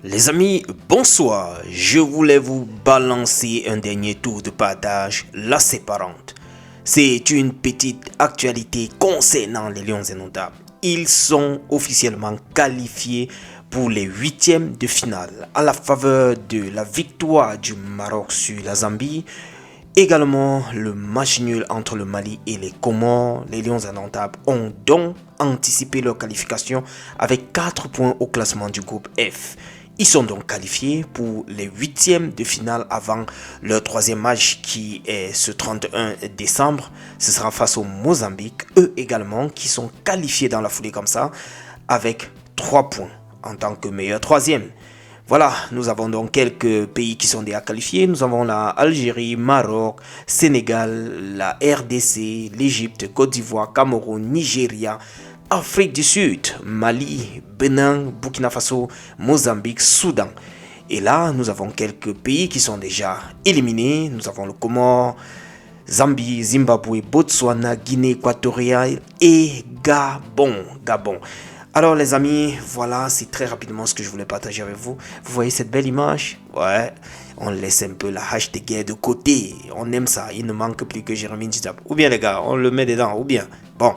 Les amis, bonsoir. Je voulais vous balancer un dernier tour de partage, la séparante. C'est une petite actualité concernant les Lions indomptables. Ils sont officiellement qualifiés pour les huitièmes de finale à la faveur de la victoire du Maroc sur la Zambie. Également, le match nul entre le Mali et les Comores. Les Lions indomptables ont donc anticipé leur qualification avec 4 points au classement du groupe F. Ils sont donc qualifiés pour les huitièmes de finale avant leur troisième match qui est ce 31 décembre. Ce sera face au Mozambique, eux également qui sont qualifiés dans la foulée comme ça avec 3 points en tant que meilleur troisième. Voilà, nous avons donc quelques pays qui sont déjà qualifiés. Nous avons la Algérie, Maroc, Sénégal, la RDC, l'Égypte, Côte d'Ivoire, Cameroun, Nigeria, Afrique du Sud, Mali, Bénin, Burkina Faso, Mozambique, Soudan. Et là, nous avons quelques pays qui sont déjà éliminés. Nous avons le Comores, Zambie, Zimbabwe, Botswana, Guinée équatoriale et Gabon. Alors les amis, voilà, c'est très rapidement ce que je voulais partager avec vous. Vous voyez cette belle image? Ouais, on laisse un peu la hache de guerre de côté. On aime ça, il ne manque plus que Jérémy Ndjidab. Ou bien les gars, on le met dedans, ou bien. Bon,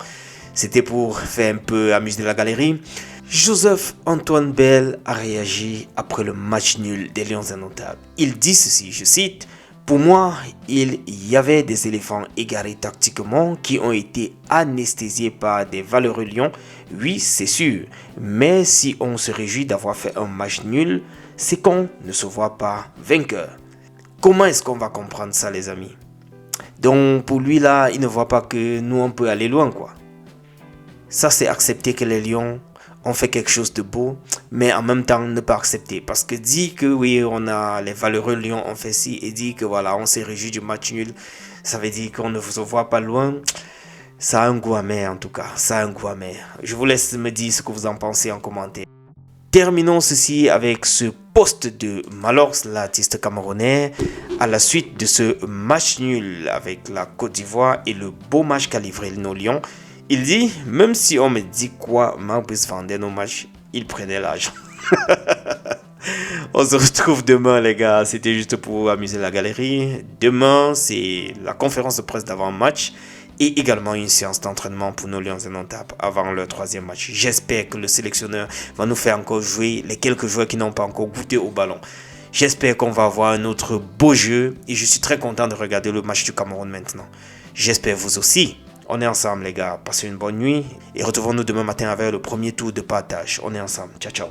c'était pour faire un peu amuser la galerie. Joseph Antoine Bell a réagi après le match nul des Lions indomptables. Il dit ceci, je cite: pour moi, il y avait des éléphants égarés tactiquement qui ont été anesthésiés par des valeureux lions. Oui, c'est sûr. Mais si on se réjouit d'avoir fait un match nul, c'est qu'on ne se voit pas vainqueur. Comment est-ce qu'on va comprendre ça, les amis? Donc, pour lui, là, il ne voit pas que nous, on peut aller loin, quoi. Ça, c'est accepter que les lions ont fait quelque chose de beau, mais en même temps ne pas accepter. Parce que dit que oui, on a les valeureux lions ont fait ci, et dit que voilà, on s'est réjoui du match nul, ça veut dire qu'on ne se voit pas loin. Ça a un goût amer en tout cas, ça a un goût amer. Je vous laisse me dire ce que vous en pensez en commentaire. Terminons ceci avec ce post de Malox, l'artiste camerounais, à la suite de ce match nul avec la Côte d'Ivoire et le beau match qu'a livré nos Lions. Il dit, même si on me dit quoi, Marbrice vendait nos matchs, il prenait l'argent. On se retrouve demain les gars, c'était juste pour amuser la galerie. Demain, c'est la conférence de presse d'avant-match et également une séance d'entraînement pour nos Lions indomptables avant leur troisième match. J'espère que le sélectionneur va nous faire encore jouer les quelques joueurs qui n'ont pas encore goûté au ballon. J'espère qu'on va avoir un autre beau jeu et je suis très content de regarder le match du Cameroun maintenant. J'espère vous aussi. On est ensemble les gars, passez une bonne nuit et retrouvons-nous demain matin avec le premier tour de partage. On est ensemble, ciao ciao.